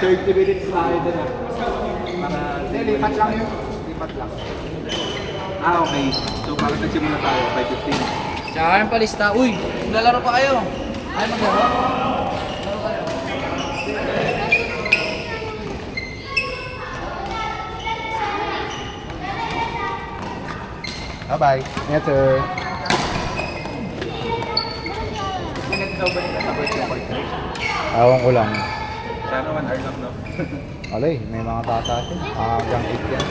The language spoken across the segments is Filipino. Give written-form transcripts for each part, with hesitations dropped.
30 minutes tayo din ah. Para... Hindi, lipat lang yun. Lipat lang. Ah, okay. So parang nagsimula tayo, 5:15. Tsaka yung palista. Uy, lalaro pa kayo. Ay, maglaro? Laro kayo. Bye-bye. Yes, sir. Nag-daw ba nila sa birthday party? Awang ko lang. Sana 1 hour lang, no? Alay, may mga tataas eh. Hanggang 8 yan.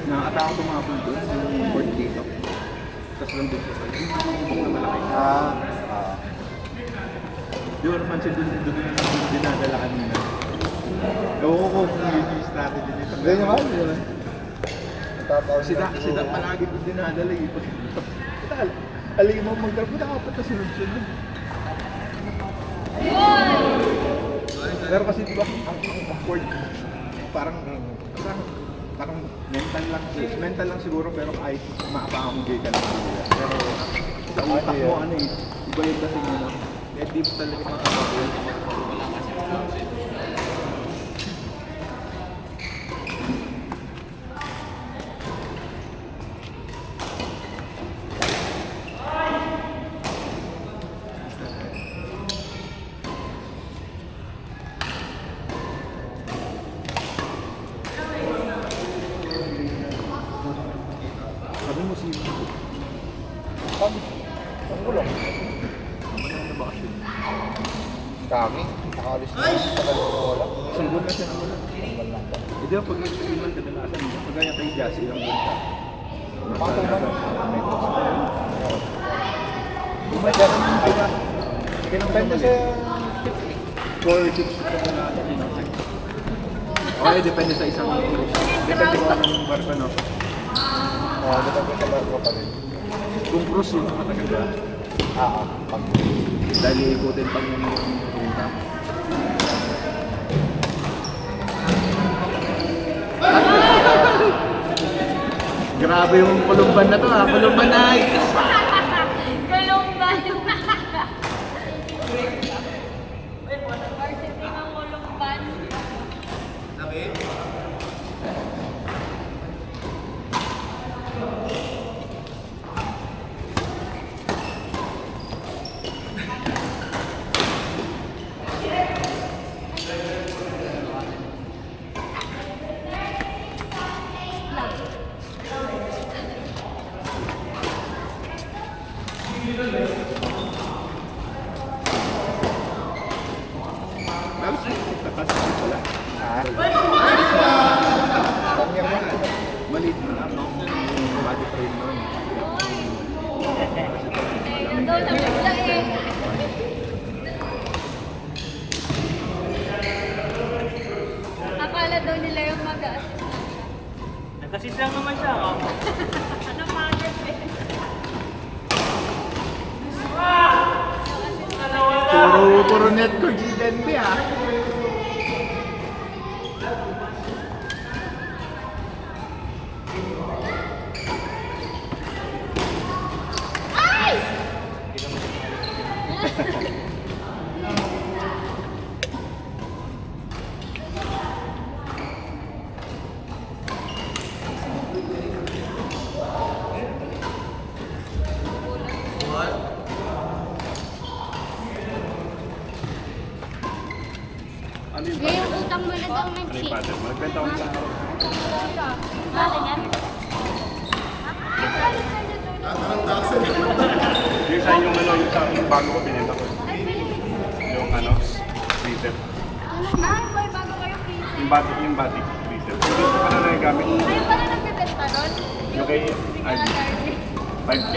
Nakakatawa ko mga pool doon, yung board dito. Tapos lang doon sa yung bubong na malaki. Di ba naman siya doon dinadala kanina. Ewan ko kung yung strategy nito. Hindi naman, hindi naman. Si Doc palagi doon dinadala eh. Tal, alay mo mag-drop mo, dapat na sunod-sunod. Pero kasi di ba, ang awkward, parang mental lang siguro, pero kahit maapangamugay ka lang. Pero sa utak mo ano eh, iba yung dating ano, eh deep talaga makakawin. Sabi mo si... Ang gulong. Ano ba kasi? Kami, nakaalis na. Tagal ko wala. Isang buwan na siya na wala. Tagal lang pa. Hindi ba pag nag-iwan kadalasan mo, pagaya kay Jazzy, ilang buwan ka? Paano ba? Diba? Depende sa... 4-6 kadalasan. Okay, depende sa isang... Depende kung anong barko, no? Depende sa barko pa rin. Kung cruise yun, matagal ba? Pag... Dahil iikutin pang yung ruta. Grabe yung kulumban na to ha, kulumban na Kulumban. Varsity ng kulumban. Maliit mo lang, no? Yung body frame nun. Daw na bigla eh. Akala daw nila yung mag-a-assist na siya. Nagkasit lang naman siya. Ano pangit eh. Sorry Puro net ko si Denby ah. Ngayon, utang mo na daw ng chip. Magbenta ko sa Bakit yan? Yung sa yung ano, yung sa yung bago ko binenta ko. Yung ano, reset. Boy, bago kayo please. Yung batik reset. Hindi ko pa na nagagamit. Kayo pala nagbibenta nun? Yung kay Ay, 5K.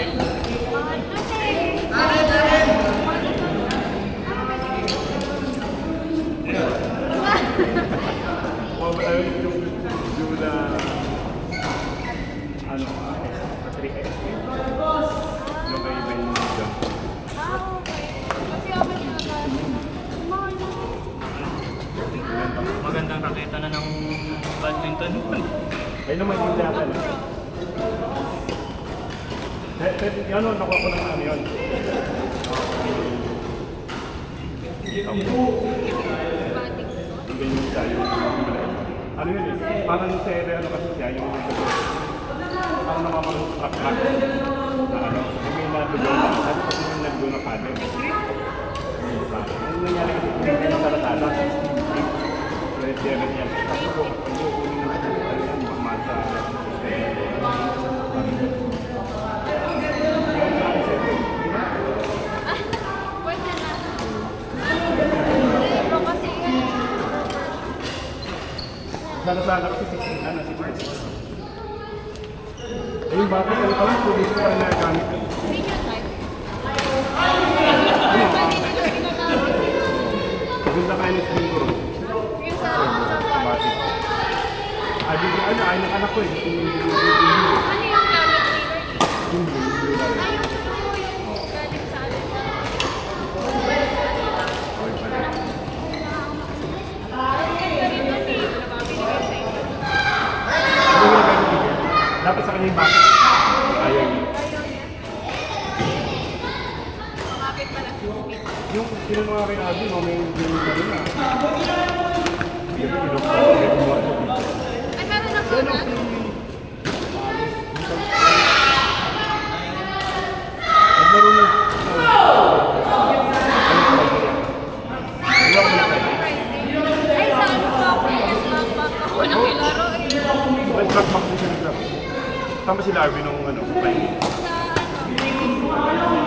O, yung na ano, 3X. Yung kay Ben John. Kasi ako mahal na. Magandang raketa na ng badminton. Ay naman yung data na. Yan o, nakuha ko ng ano yun. Yung ganyan siya, yung ano yun eh, parang sa ere, ano kasi siya, yung parang namamang-track na ano, yung may nag-go na, sabi kasi yung nag-go na paddle. Ano nangyari kasi kung hindi na talatala, Red Devil yan. Tapos ko, pag yung kunin na natin, ano yan, mamasa. Pwede na. Pero kasi Sana kasi 16, ano, 16. Eh, yung bakit, ano kami, tulis ko pa rin nagagamit ko. video type. Pwede nila pinagamit. Ganda kayo ng screen ko. Yung sa Bakit? Ano, ay ng anak ko eh. ano yung gamit nila? Yung blue. Ay, yung galing sa ano na. Okay pala. Ganun kasi, nababili ko sa inyo. Ano yung nagagamit ko? Dapat sa kanya yung bakit. Ayaw niya. Kumapit pala. Yung sinano nga kay Abby, no, may yung na rin ah. Yung ilok ko, may kumuha ko dito. Ay, meron na po na. Naglaro na. Wala ko na kayo. Ay, sa ano po ako? Back ako nang ilaro eh. May track back din siya naglaro. Tama si Larvin nung ano, final. Sa ano?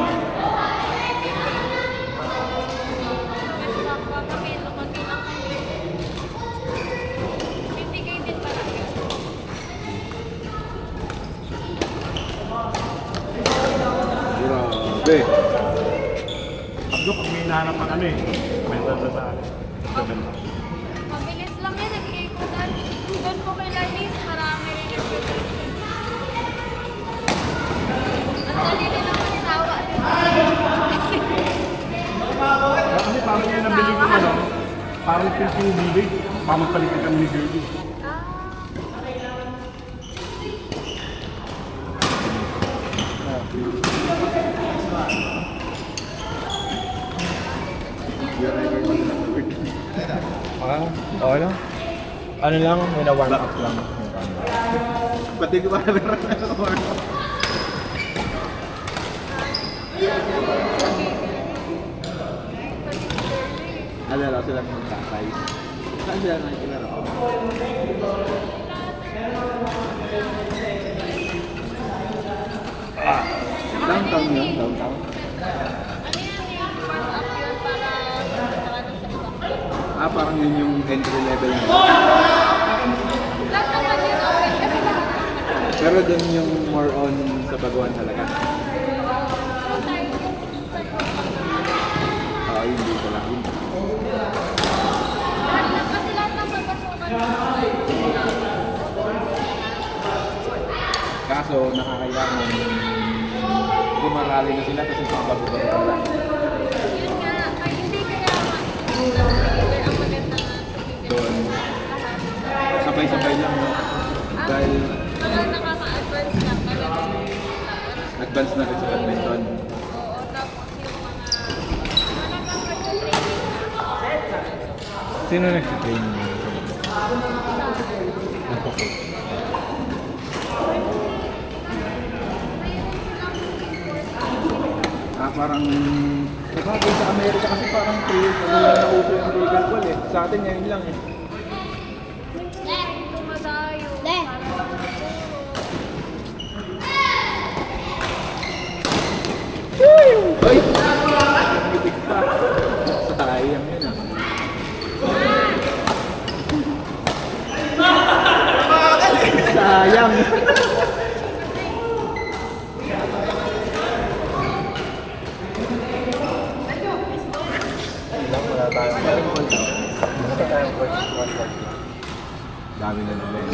Mas magpapakilo konti lang kami. 50K din pala yun. Grabe. Abdo, pag may hinahanap ng ano eh, mental na sa akin. Gaganda. Mabilis lang yan, nag-iikutan. Doon po kay Lanis, marami rin yung ang dali rin ang magsawa. Kasi parang yung nabili ko ano, parang Philippine Village, pamagpalitan kami ni Girlie. Okay lang. Ano lang, may na-warm up lang. Pati ko pa meron na warm up. Alala sila ng tatay. Saan sila nakikilaro? Downtown yun, downtown. Ano yan yung warm up yun para makakaroon sa iba? Parang yun yung entry level na. Lahat naman yun open kasi lahat naman. Pero dun yung more on sa baguhan talaga. Yun dito lang. Kasi lahat ng magpasukan. Kaso nakakailangan gumarali na sila kasi sa bago-bago lang. Yun nga, ay hindi Sabay-sabay lang, no? Dahil Mga nakaka-advance na pala. advance na rin sa badminton. Oo, tapos yung mga nakaka-training. Sino nagsitrain mo? Napako. Parang sabagay sa Amerika kasi parang 3 years ago lang nauso yung legal ball eh. Sa atin ngayon lang eh. Tumadayo. Ay! Mitig pa. Sayang yun ah. Sayang. Wala tayong wala tayong first. Dami na naman.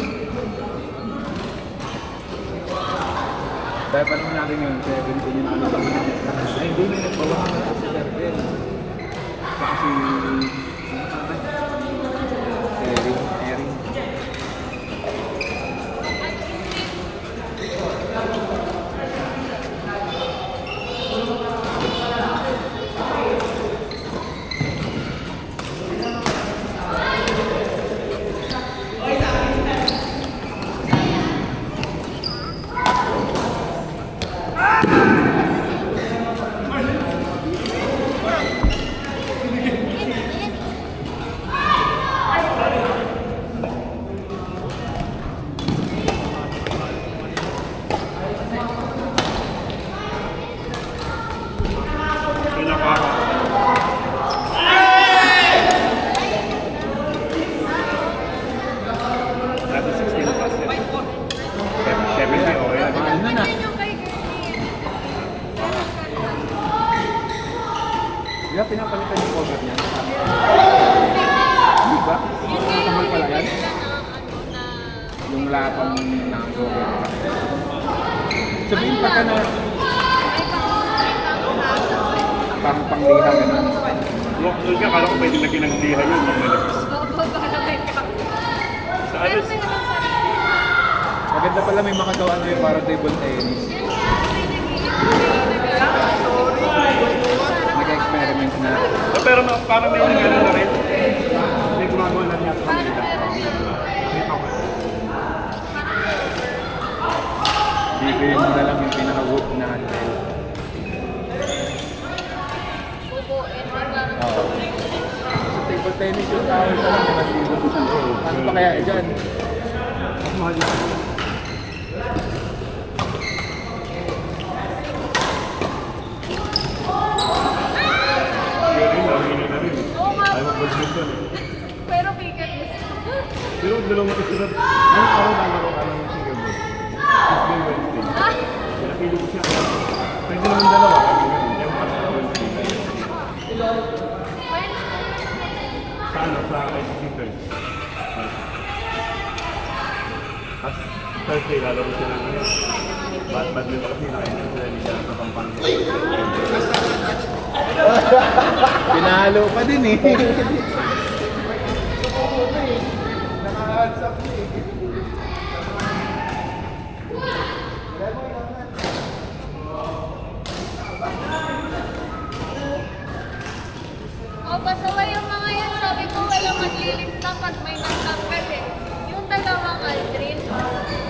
Dahil pa naman natin yun, 17 yung ano. Ay, hindi na nagbawa na si Sergel. Saka si... Erin. Dati 16 plus yan. 70 o yan. Mahal na na. Yung kay Gertie. Di ba pinapalitan yung cover niya? Di ba? Mahal pala yan? Yung lapang ng cover. Sabihin pa ka na pang-pangliha ka na. Doon ka, kala ko pwede lagyan ng liha yun. Sa alis, Maganda pala may makagawa na yung para table tennis. Nag-experiment na. pero parang may nagano na rin. May gumagawa na niya sa kanila. Bibili mo na lang yung pinaka-wood na handle. Oo. Sa table tennis yung tao sa lang naman dito. Ano pa kaya dyan? Mas mahal yun. Yun rin, nahihina na rin. Oo nga. Ayaw mag-badminton eh. Pero bigat mo. Pero dalawang kasunod, anong araw lalaro ka ng single ball? Tuesday, Wednesday. Pinapili ko siya. Pwede naman dalawa, kami ganun. Yung pasta Wednesday. Sa ano? Sa ICC Third. Tapos Thursday, lalaro siya ng ano. Badminton kasi nakainan sila nila sa Pampanga. Pinalo pa din eh. O, pasaway yung mga yan. Sabi ko, walang maglilista pag may nagtanggal eh. Yung dalawang Aldrin.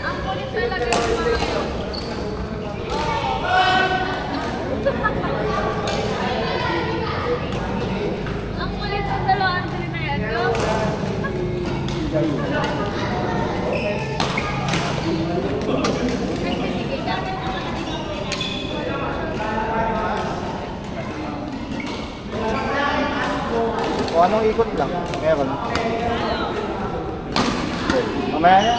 Ang kulit talaga yung mga yan. Ang kulit ng dalawang Aldrin na yan. No? Nagbibigay lang. O anong ikot lang? Meron. Mamaya na.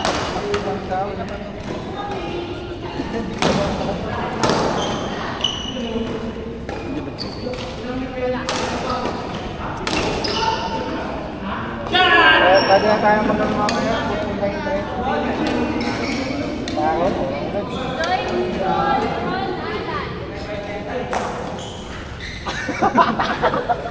Pwede na tayo mag-ano mamaya. Pagod. Joy, Ron, Alan.